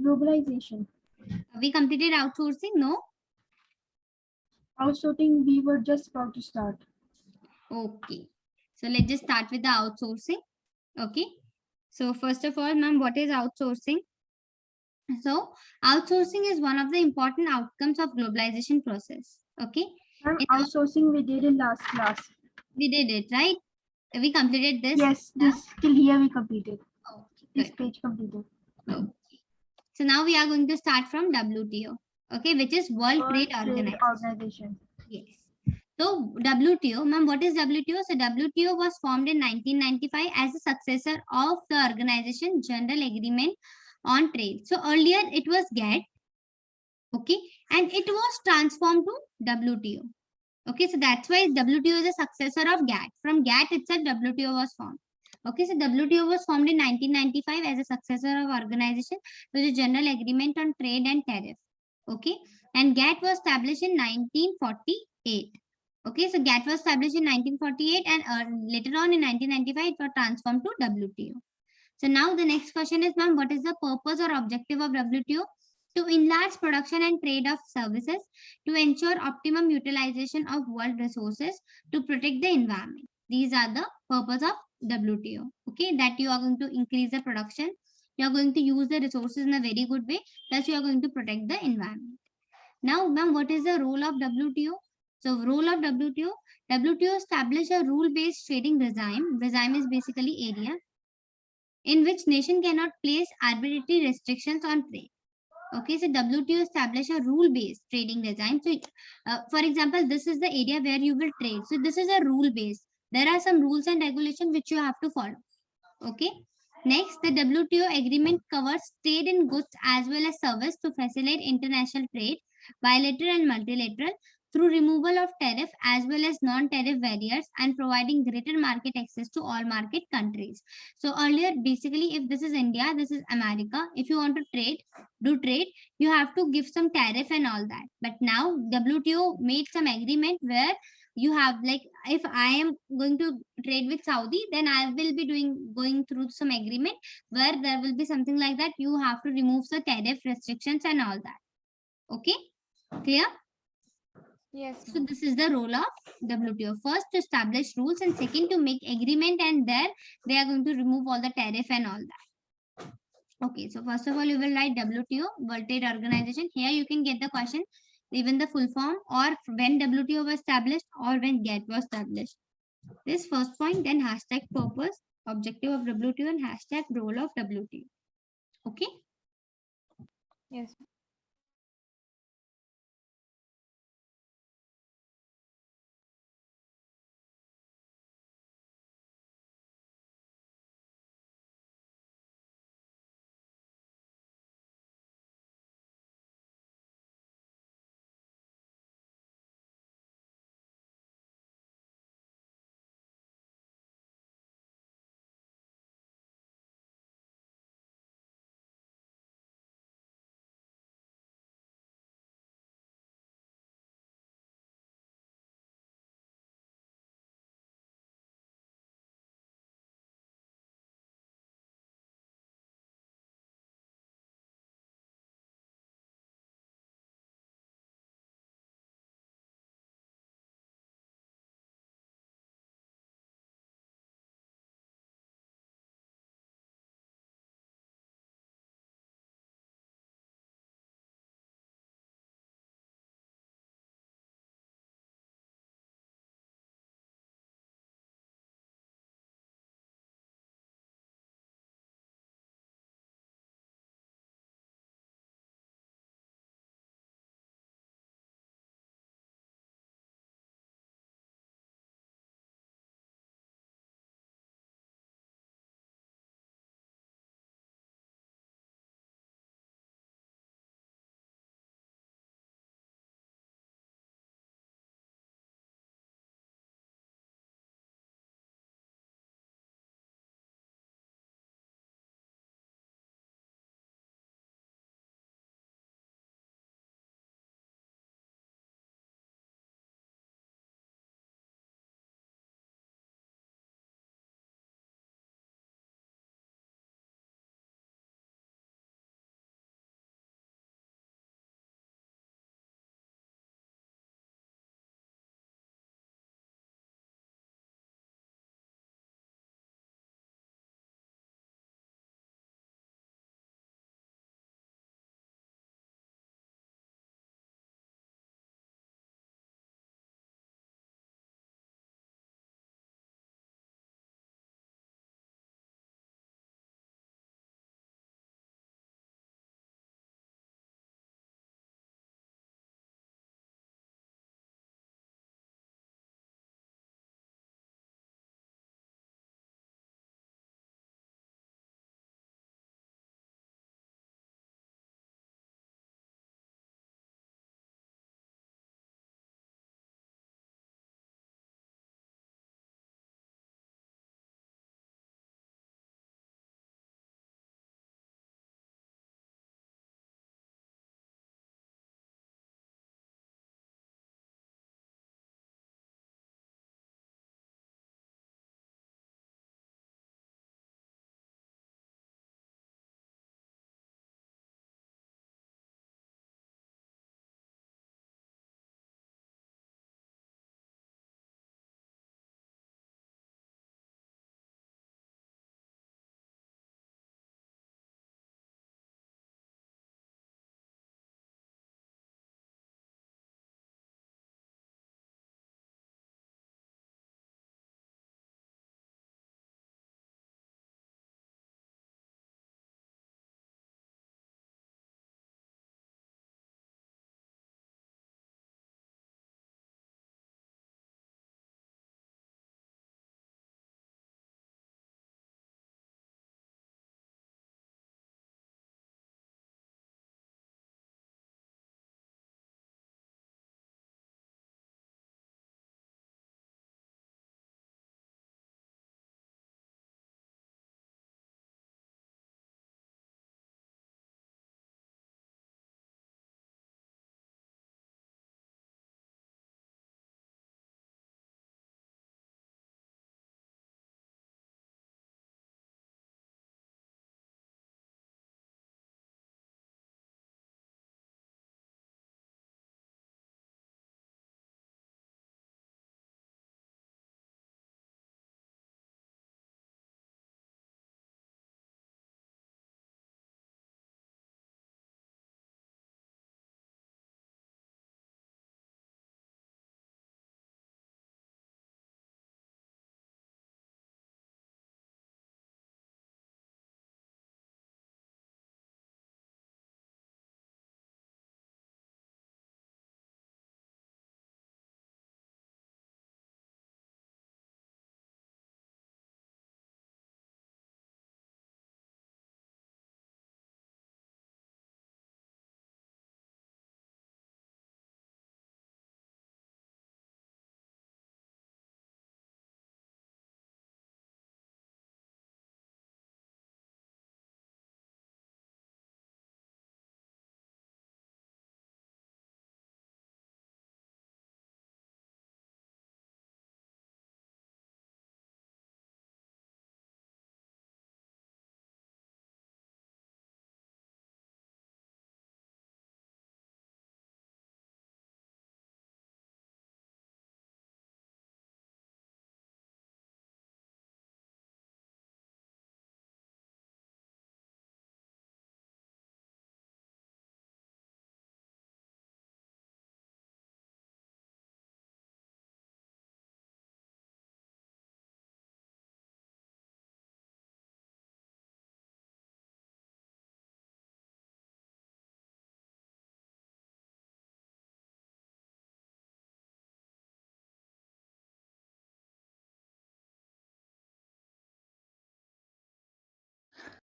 Globalization. We completed outsourcing? No? Outsourcing, we were just about to start. Okay. So let's just start with the outsourcing. Okay. So first of all, ma'am, what is outsourcing? So outsourcing is one of the important outcomes of globalization process. Okay. Ma'am, In outsourcing we did in last class. we did it, right? We completed this. Yes, this till here we completed. Okay, This good. page completed. Okay. So now we are going to start from WTO, okay, which is World World Trade Trade Organization. Organization. Yes. So WTO, ma'am, what is WTO? So WTO was formed in 1995 as a successor of the organization General Agreement on Trade. So earlier it was GATT, okay, and it was transformed to WTO. Okay, so that's why WTO is a successor of GATT. From GATT itself, WTO was formed. Okay, so WTO was formed in 1995 as a successor of organization with a general agreement on trade and tariff. Okay, and GATT was established in 1948. Okay, so GATT was established in 1948 and later on in 1995 it was transformed to WTO. So now the next question is, ma'am, what is the purpose or objective of WTO? To enlarge production and trade of services, to ensure optimum utilization of world resources, to protect the environment. These are the purpose of WTO. Okay, that you are going to increase the production, you are going to use the resources in a very good way, thus you are going to protect the environment. Now, ma'am, what is the role of WTO? So, role of WTO, WTO established a rule-based trading regime. Regime is basically area in which nation cannot place arbitrary restrictions on trade. Okay, so WTO established a rule-based trading regime. So, for example, this is the area where you will trade. So, this is a rule-based. There are some rules and regulations which you have to follow. Okay. Next, the WTO agreement covers trade in goods as well as service to facilitate international trade, bilateral and multilateral, through removal of tariff as well as non-tariff barriers and providing greater market access to all market countries. So earlier, basically, if this is India, this is America, if you want to do trade, you have to give some tariff and all that. But now WTO made some agreement where you have, like, if I am going to trade with Saudi, then I will be going through some agreement where there will be something like that, you have to remove the tariff restrictions and all that. Okay, clear? Yes, So ma'am. this is the role of WTO. First, to establish rules, and second, to make agreement, and there they are going to remove all the tariff and all that. Okay, so first of all, you will write WTO, World Trade Organization. Here you can get the question, even the full form, or when WTO was established, or when GATT was established. This first point, then hashtag purpose, objective of WTO, and hashtag role of WTO. Okay. Yes.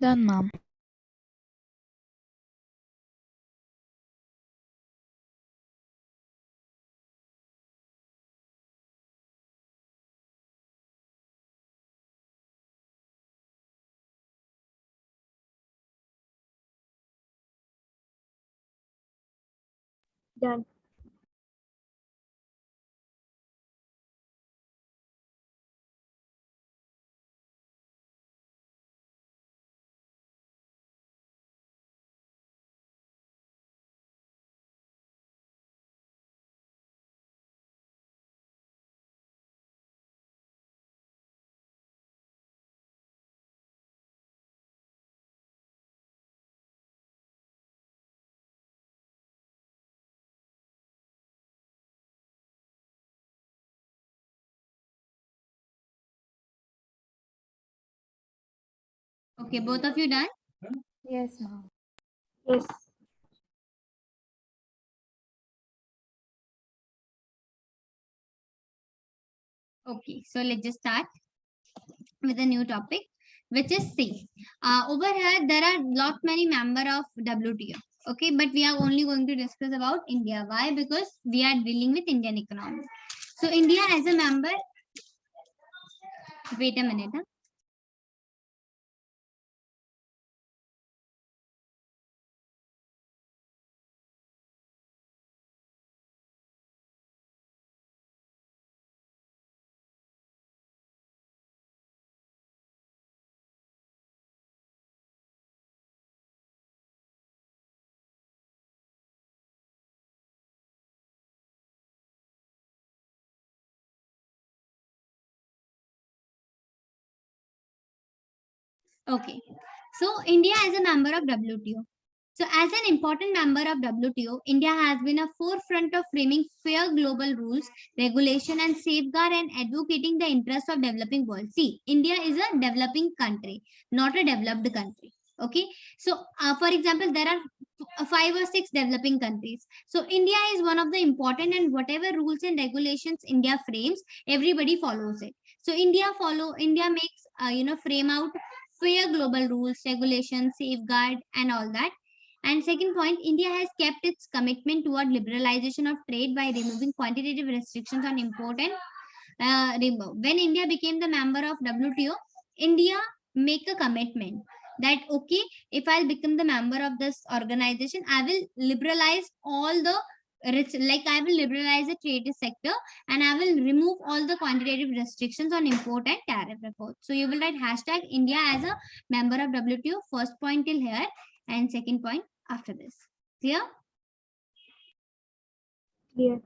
Done, ma'am. Done. Okay, both of you done? Yes, ma'am. Yes. Okay, so let's just start with a new topic, which is C. Over here, there are lot many member of WTO. Okay, but we are only going to discuss about India. Why? Because we are dealing with Indian economy. So India as a member, wait a minute. Huh? Okay, so India as a member of WTO. So, as an important member of WTO, India has been a forefront of framing fair global rules, regulation, and safeguard and advocating the interests of developing world. See, India is a developing country, not a developed country. Okay, so for example, there are 5 or 6 developing countries. So, India is one of the important, and whatever rules and regulations India frames, everybody follows it. So, India makes frame out fair global rules, regulations, safeguard, and all that. And second point, India has kept its commitment toward liberalization of trade by removing quantitative restrictions on import and when India became the member of WTO, India make a commitment that okay, if I'll become the member of this organization, I will liberalize all the like I will liberalize the trade sector and I will remove all the quantitative restrictions on import and tariff reports. So you will write hashtag India as a member of WTO, first point till here, and second point after this. Clear? Clear.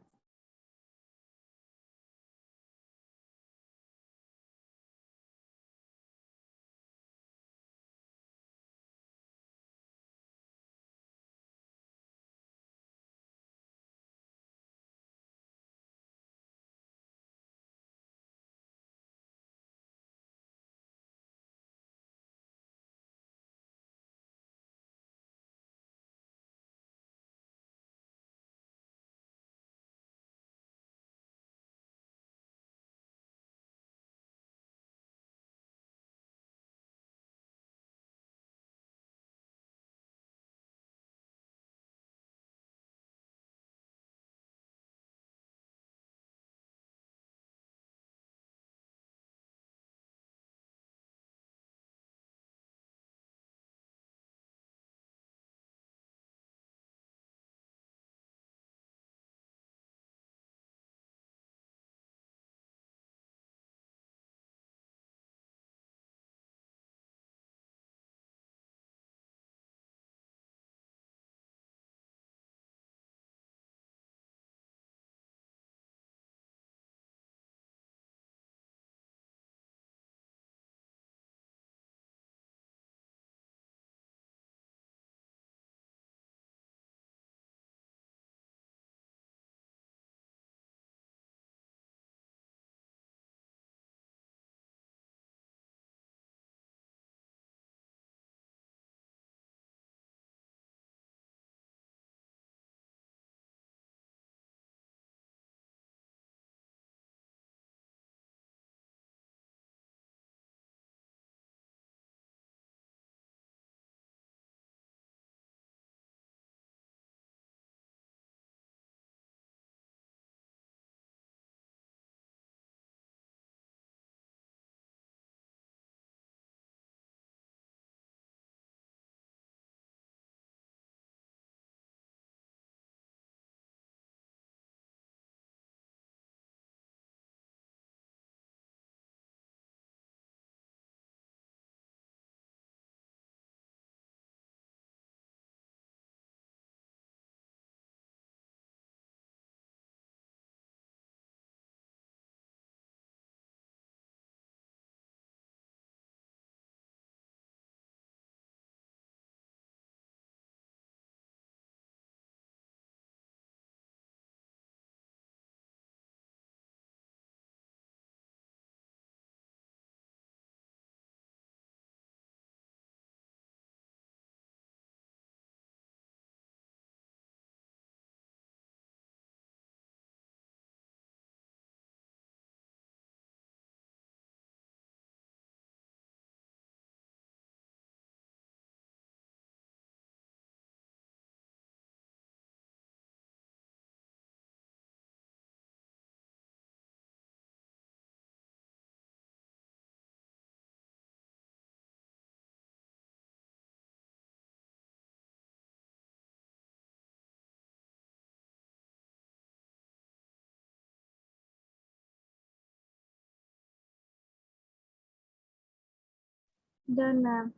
Done, ma'am.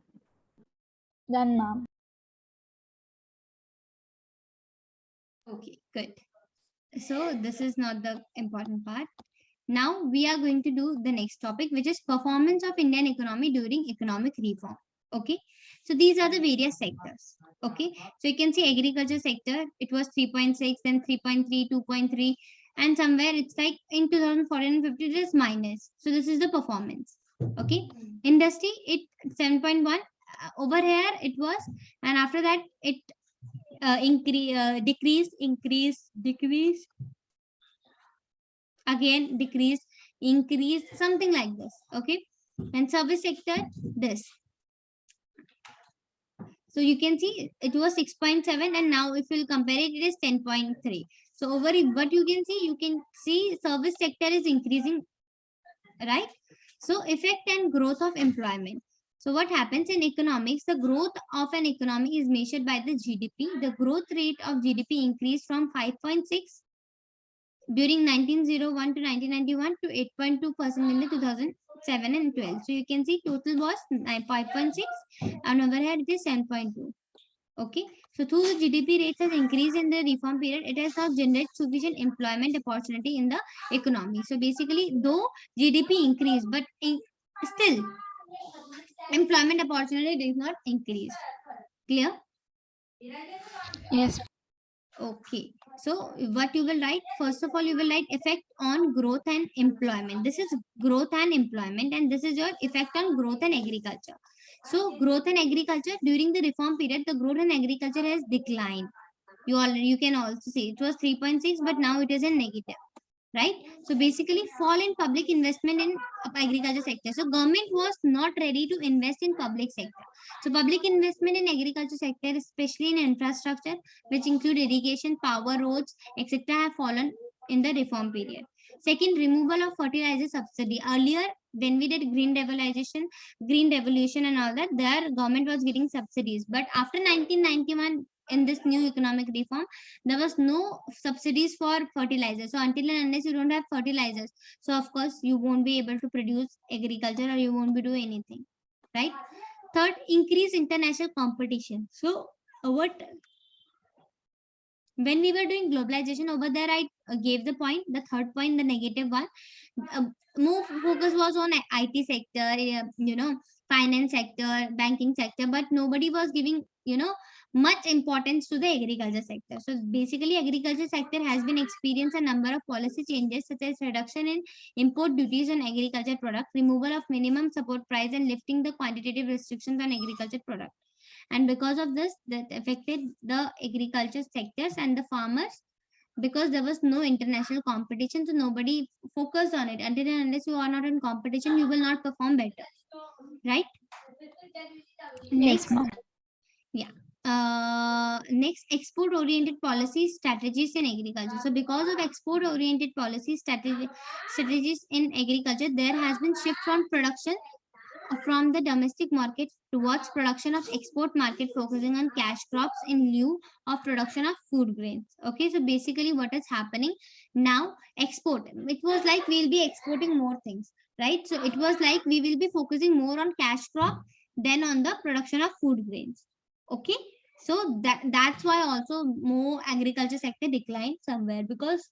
Done, ma'am. Okay, good. So this is not the important part. Now we are going to do the next topic, which is performance of Indian economy during economic reform. Okay, so these are the various sectors. Okay, so you can see agriculture sector, it was 3.6, then 3.3, 2.3, and somewhere it's like in 2014 and 15 it is minus. So this is the performance. Okay, industry it 7.1. Over here it was, and after that it decrease, again decrease, increase, something like this. Okay, and service sector this. So you can see it was 6.7, and now if you'll compare it, it is 10.3. So over it, what you can see service sector is increasing, right? So effect and growth of employment. So what happens in economics, the growth of an economy is measured by the GDP. The growth rate of GDP increased from 5.6 during 1901 to 1991 to 8.2% in the 2007 and 12. So you can see total was 5.6, and over here it is 7.2. Okay, so through the GDP rates has increased in the reform period, it has not generated sufficient employment opportunity in the economy. So basically, though GDP increased, but still employment opportunity did not increase. Clear? Yes. Okay, so what you will write, first of all, you will write effect on growth and employment. This is growth and employment, and this is your effect on growth and agriculture. So growth and agriculture during the reform period, the growth in agriculture has declined. You can also see it was 3.6, but now it is in negative, right? So basically fall in public investment in agriculture sector. So government was not ready to invest in public sector. So public investment in agriculture sector, especially in infrastructure, which include irrigation, power, roads, etc., have fallen in the reform period. Second, removal of fertilizer subsidy. Earlier, when we did green revolution and all that, their government was getting subsidies. But after 1991, in this new economic reform, there was no subsidies for fertilizers. So until and unless you don't have fertilizers, so of course you won't be able to produce agriculture, or you won't be doing anything, right? Third, increase international competition. So what, when we were doing globalization over there, I gave the point, the third point, the negative one. uh, More focus was on IT sector, finance sector, banking sector, but nobody was giving, much importance to the agriculture sector. So basically, agriculture sector has been experienced a number of policy changes, such as reduction in import duties on agriculture products, removal of minimum support price, and lifting the quantitative restrictions on agriculture products. And because of this, that affected the agriculture sectors and the farmers, because there was no international competition, so nobody focused on it. Until and unless you are not in competition, you will not perform better, right? Yes, Next, ma'am. yeah. Next, export oriented policy strategies in agriculture. So because of export oriented policy strategies in agriculture, there has been shift from the domestic market towards production of export market, focusing on cash crops in lieu of production of food grains. Okay, so basically what is happening now, export, it was like we'll be exporting more things, right? So it was like we will be focusing more on cash crop than on the production of food grains. Okay, so that's why also more agriculture sector declined somewhere, because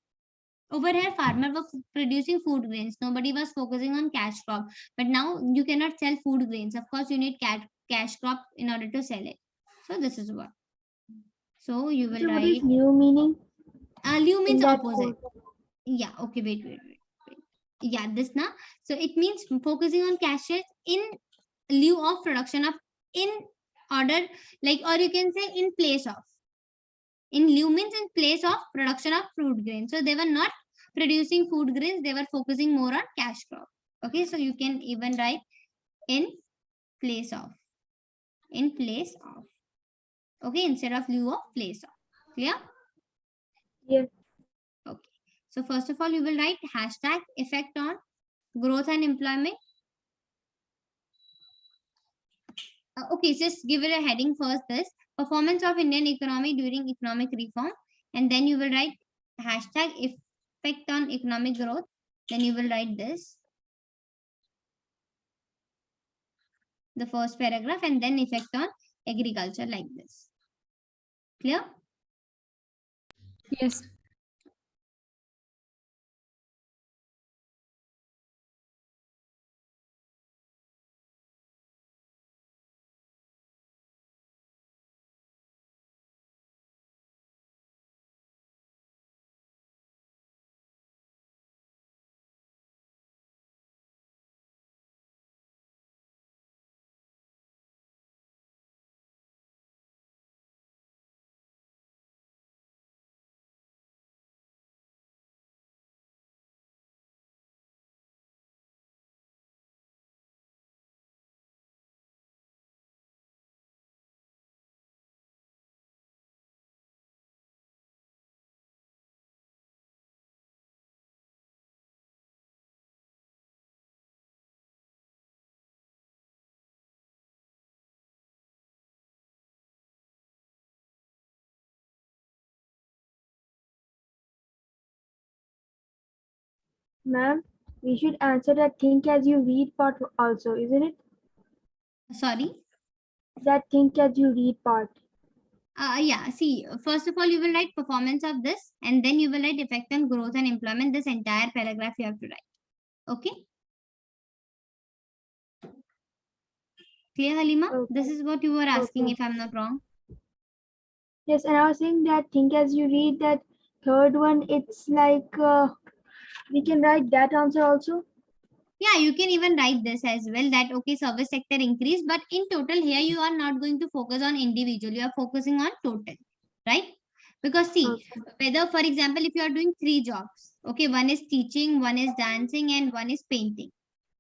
over here, farmer were producing food grains. Nobody was focusing on cash crop. But now you cannot sell food grains. Of course, you need cash crop in order to sell it. So this is what. So you will So what is write. new meaning Liu in means that opposite. code? Yeah. Okay. Wait. Yeah. This now. So it means focusing on cash in lieu of production of, in order, like, or you can say in place of. In lieu means in place of production of fruit grains. So they were not producing food grains, they were focusing more on cash crop. Okay, so you can even write in place of. In place of. Okay, instead of lieu of, place of. Clear? Yes. Okay. So first of all, you will write hashtag effect on growth and employment. Okay, just give it a heading first, this performance of Indian economy during economic reform, and then you will write hashtag effect on economic growth. Then you will write this. the first paragraph, and then effect on agriculture like this. Clear? Yes. Ma'am, we should answer that think as you read part also, isn't it? Sorry. That think as you read part. Yeah, see, first of all, you will write performance of this, and then you will write effect on growth and employment. This entire paragraph you have to write. Okay? Clear, Halima? Okay. This is what you were asking, Okay. if I'm not wrong. Yes, and I was saying that think as you read that third one, it's like we can write that answer also. Yeah, you can even write this as well, that okay, service sector increase, but in total here you are not going to focus on individual, you are focusing on total, right? Because see, Okay. whether for example if you are doing three jobs, okay, one is teaching, one is dancing, and one is painting.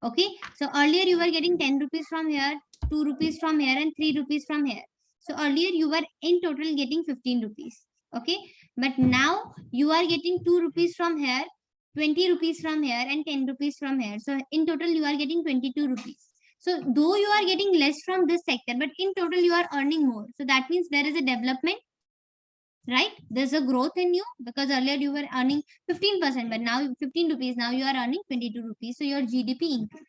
Okay, so earlier you were getting 10 rupees from here, 2 rupees from here, and 3 rupees from here. So earlier you were in total getting 15 rupees. Okay, but now you are getting 2 rupees from here, 20 rupees from here, and 10 rupees from here. So in total you are getting 22 rupees. So though you are getting less from this sector, but in total you are earning more. So that means there is a development, right? There's a growth in you, because earlier you were earning 15%, but now 15 rupees, now you are earning 22 rupees. So your GDP increase,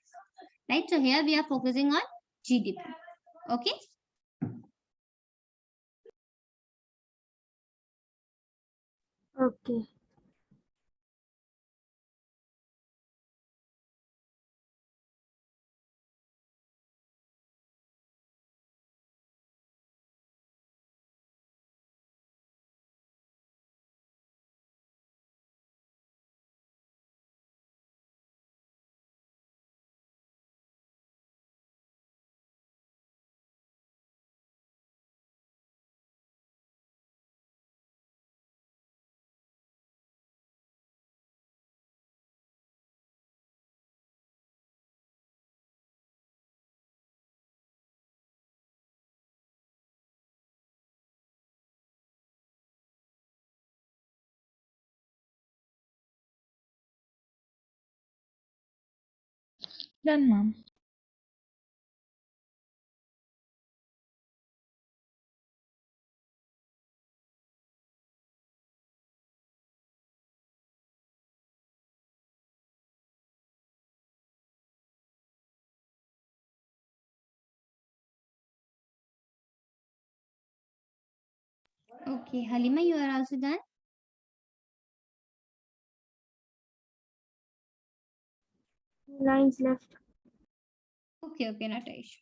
right? So here we are focusing on GDP. Okay. Okay. Done, ma'am. Okay, Halima, you are also done. Lines left. Okay, okay, not an issue.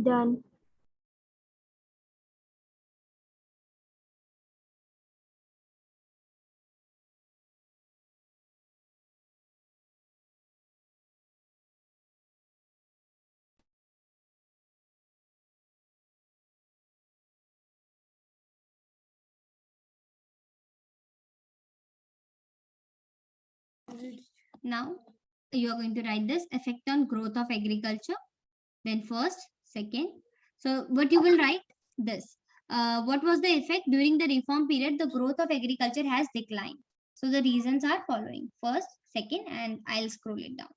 Done. Now you are going to write this effect on growth of agriculture. Then first, second. So what you will write this. What was the effect during the reform period? The growth of agriculture has declined. So the reasons are following. First, second, and I'll scroll it down.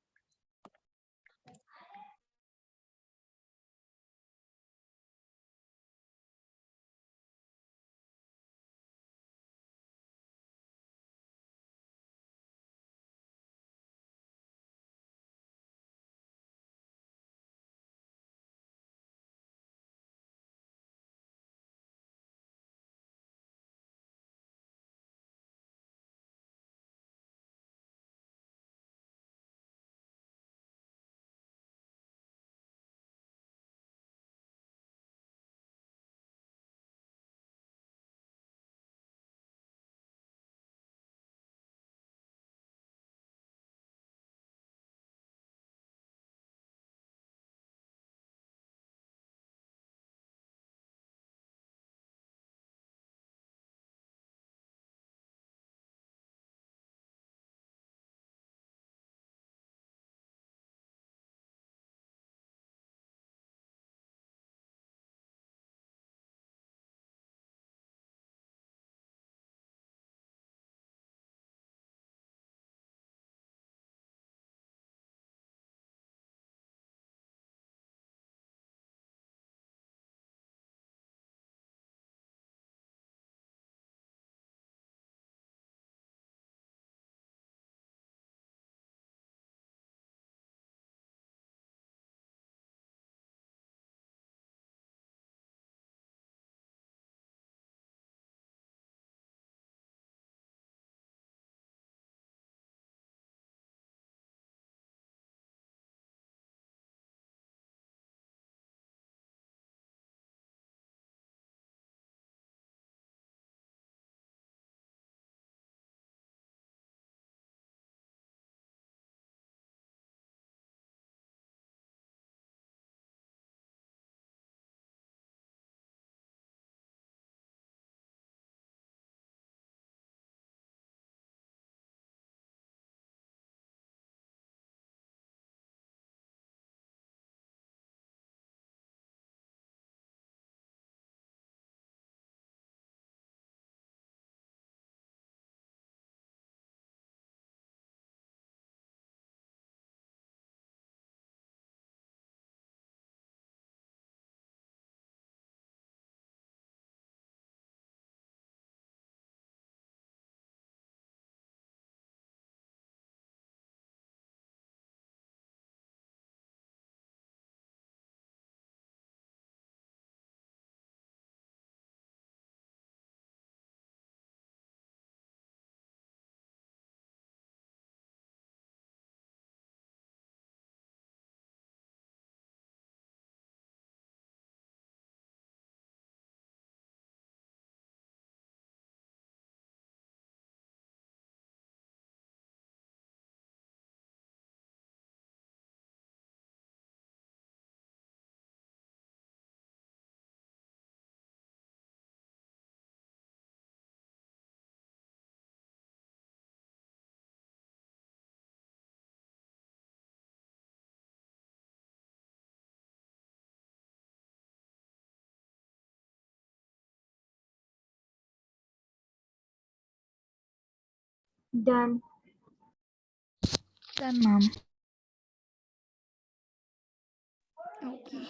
Done. Done, ma'am. Okay.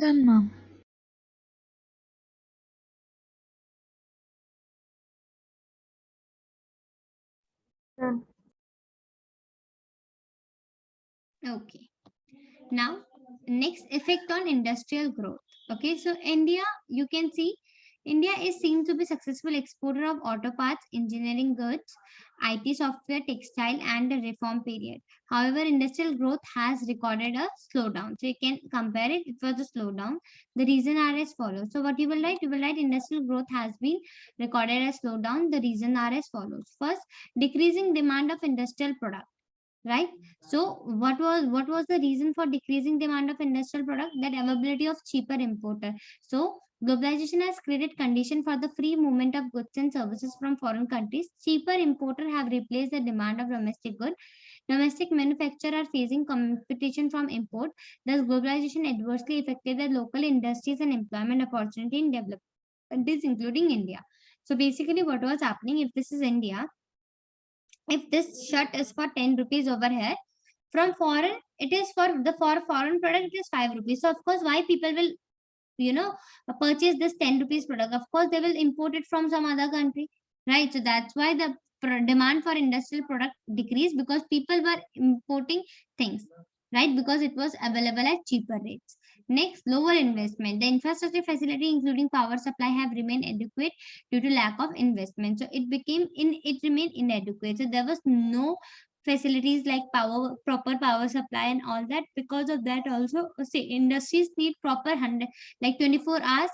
Done, ma'am. Done. Okay. Now, next, effect on industrial growth. Okay, so India, you can see India is seen to be successful exporter of auto parts, engineering goods, IT software, textile, and a reform period. However, industrial growth has recorded a slowdown. So you can compare it. It was a slowdown. The reason are as follows. So what you will write? You will write industrial growth has been recorded as slowdown. The reason are as follows. First, decreasing demand of industrial product, right? So what was the reason for decreasing demand of industrial product? That availability of cheaper importer. So globalization has created condition for the free movement of goods and services from foreign countries. Cheaper importer have replaced the demand of domestic good. Domestic manufacturers are facing competition from import. Thus globalization adversely affected the local industries and employment opportunity in developed countries including India. So basically what was happening, if this is India, if this shirt is for 10 rupees over here, from foreign it is for foreign product it is 5 rupees. So of course why people will, you know, purchase this 10 rupees product? Of course they will import it from some other country, right? So that's why the demand for industrial product decreased, because people were importing things, right? Because it was available at cheaper rates. Next, lower investment. The infrastructure facility including power supply have remained adequate due to lack of investment. So it remained inadequate. So there was no facilities like proper power supply and all that. Because of that also, say industries need proper 100, like 24 hours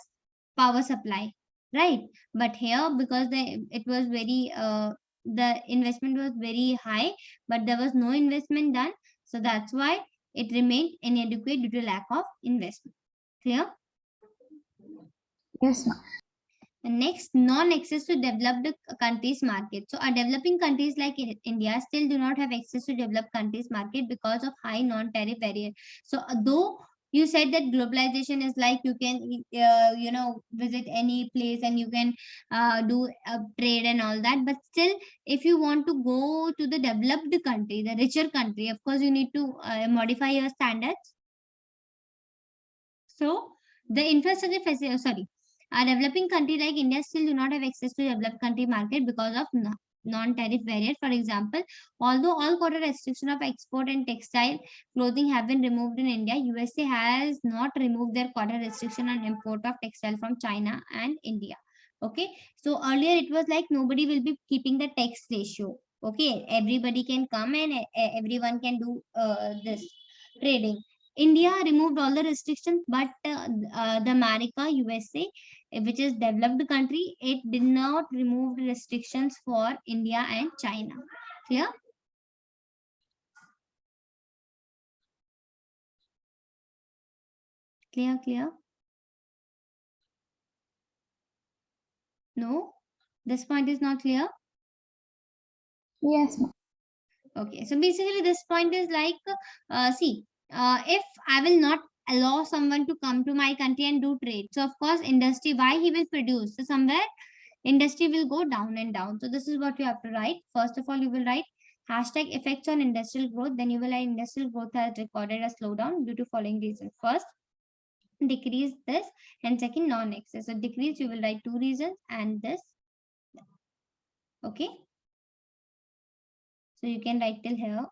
power supply, right? But here, because it was very the investment was very high, but there was no investment done, so that's why it remained inadequate due to lack of investment. Clear? Yes, ma'am. And next, non-access to developed countries market. So, our developing countries like India still do not have access to developed countries market because of high non-tariff barrier. So, though you said that globalization is like you can, visit any place and you can do trade and all that, but still, if you want to go to the developed country, the richer country, of course, you need to modify your standards. So the infrastructure facility, sorry, a developing country like India still do not have access to developed country market because of non-tariff barrier. For example, although all quota restriction of export and textile clothing have been removed in India, USA has not removed their quota restriction on import of textile from China and India. Okay, so earlier it was like nobody will be keeping the tax ratio. Okay, everybody can come and everyone can do this trading. India removed all the restrictions, but the America, USA, which is developed country, it did not remove restrictions for India and China. Clear? Clear, clear? No? This point is not clear? Yes, ma'am. Okay, so basically this point is like, see, if I will not allow someone to come to my country and do trade, so of course industry, why he will produce? So somewhere industry will go down and down. So this is what you have to write. First of all, you will write hashtag effects on industrial growth. Then you will write industrial growth has recorded a slowdown due to following reasons. First, decrease this, and second, non-access. So decrease, you will write 2 reasons and this. Okay. So you can write till here.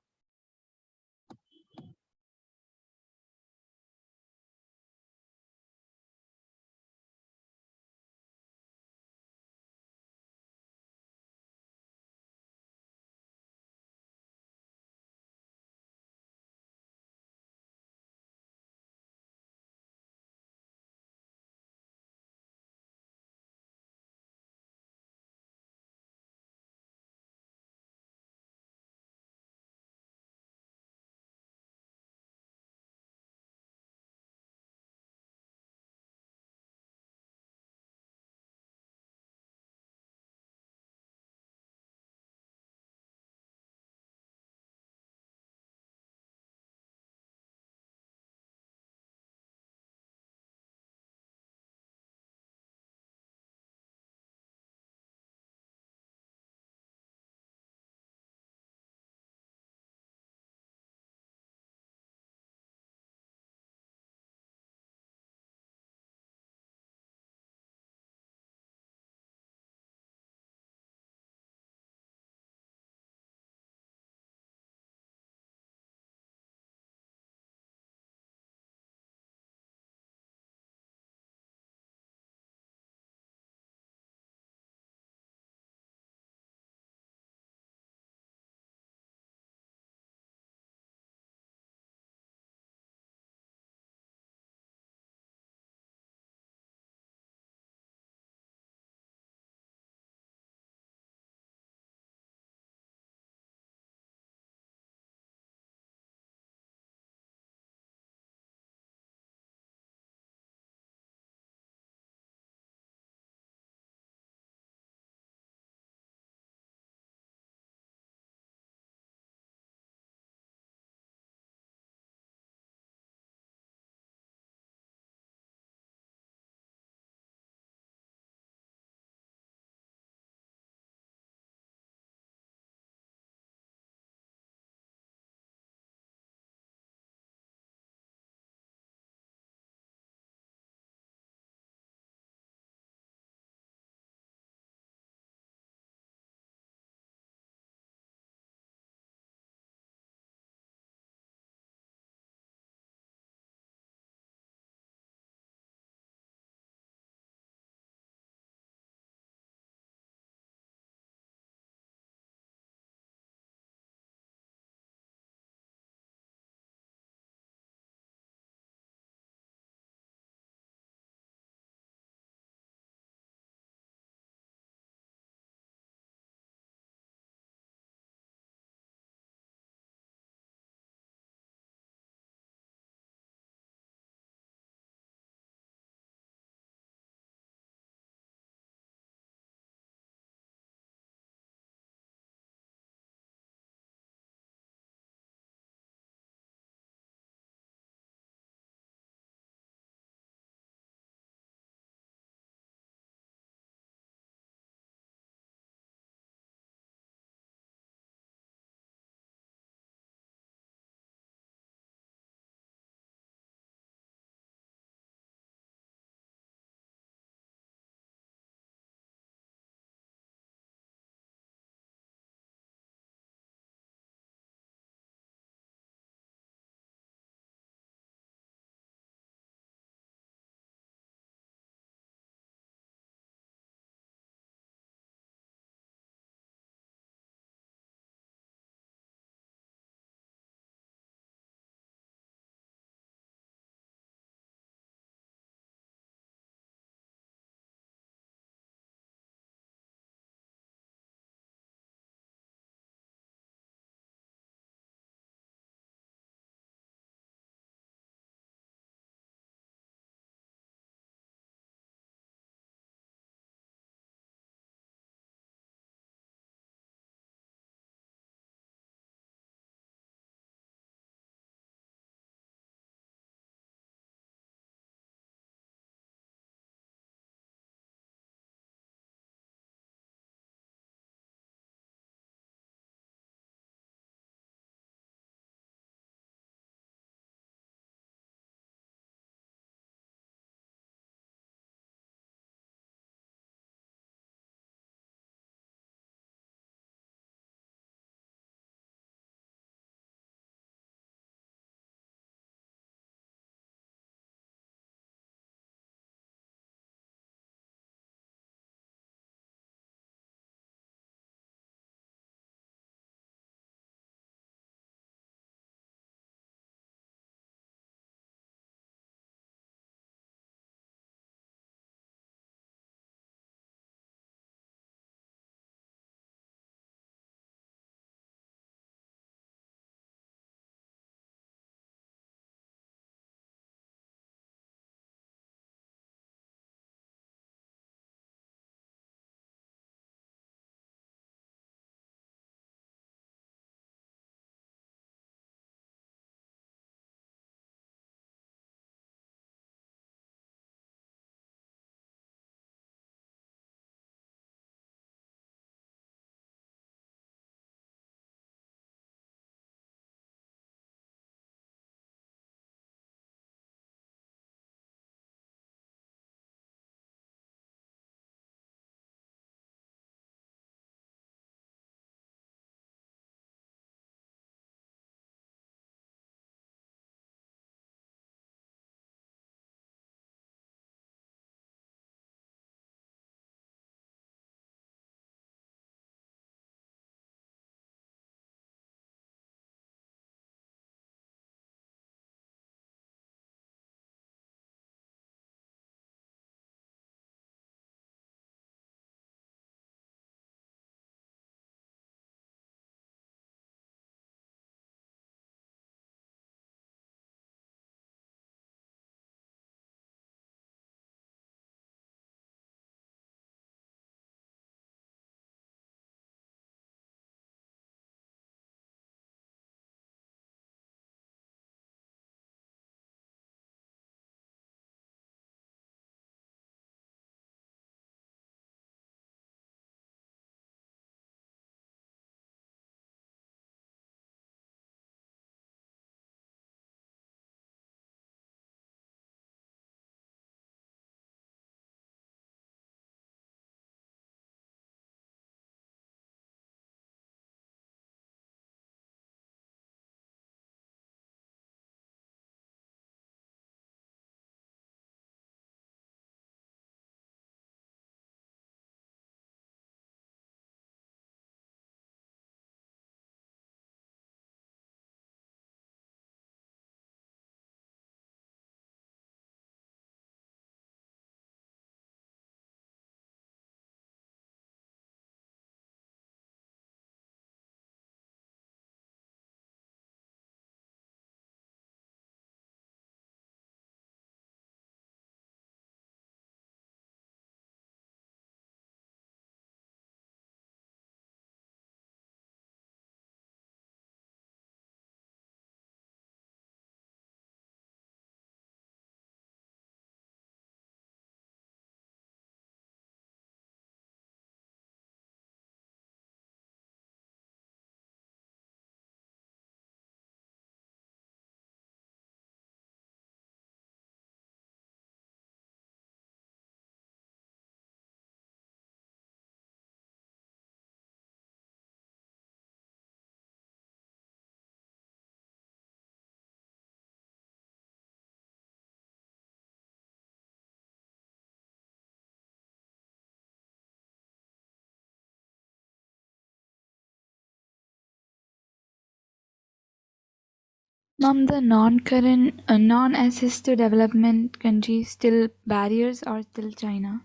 Ma'am, the non-current, non-assisted development countries still barriers or still China?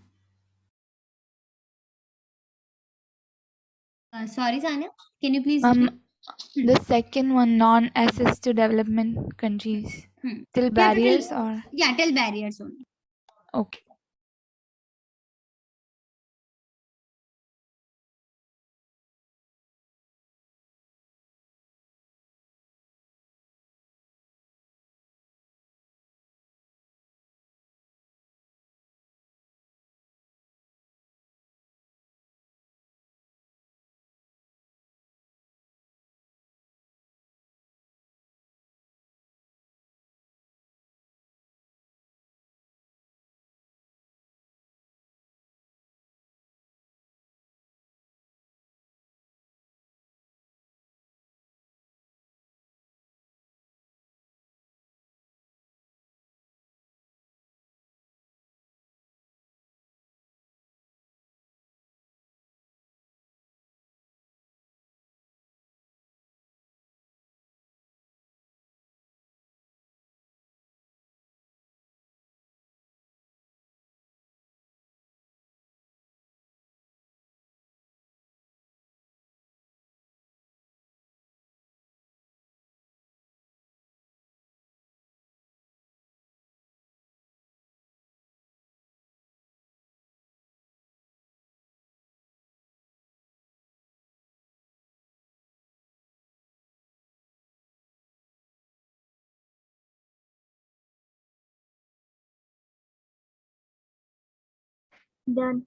Sorry, Sanya. Can you please repeat? Ma'am, the second one, non-assisted development countries, still You have to barriers tell. or Yeah, tell barriers only. okay. Done.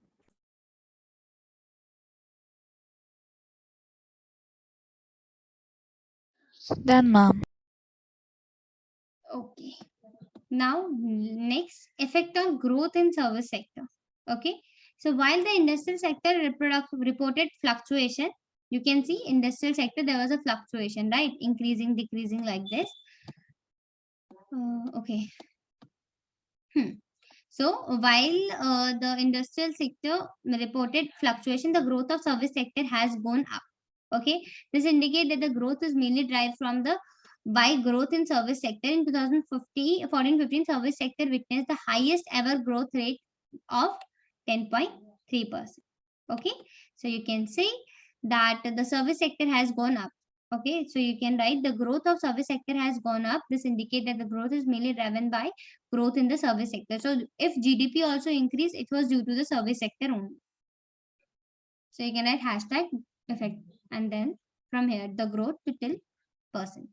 Done, ma'am. Okay. Now, next, effect on growth in service sector. Okay. So while the industrial sector reported fluctuation, you can see industrial sector there was a fluctuation, right? Increasing, decreasing like this. Okay. So while the industrial sector reported fluctuation, the growth of service sector has gone up. Okay, this indicates that the growth is mainly derived from the by growth in service sector. In 2014-15, service sector witnessed the highest ever growth rate of 10.3%. Okay, so you can see that the service sector has gone up. Okay, so you can write the growth of service sector has gone up. This indicates that the growth is mainly driven by growth in the service sector. So if GDP also increased, it was due to the service sector only. So you can write hashtag effect and then from here the growth to till percent.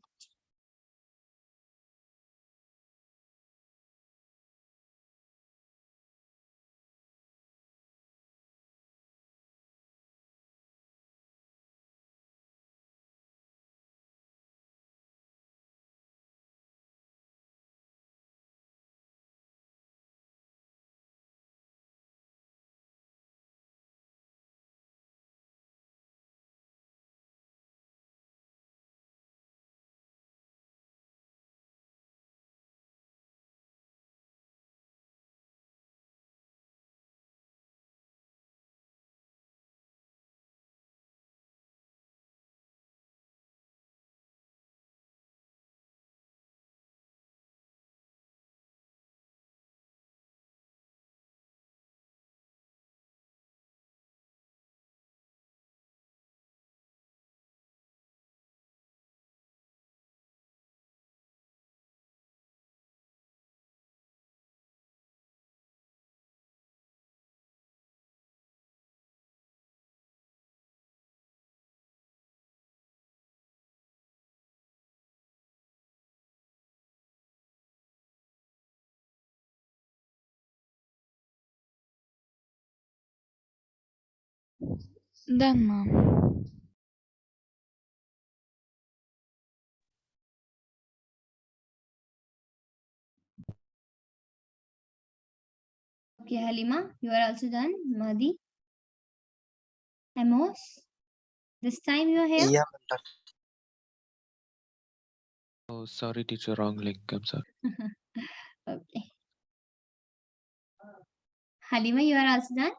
Done, ma'am. Okay, Halima, you are also done. Madi, Amos, this time you are here. Yeah, Oh, sorry, teacher, wrong link. I'm sorry. Okay. Halima, you are also done.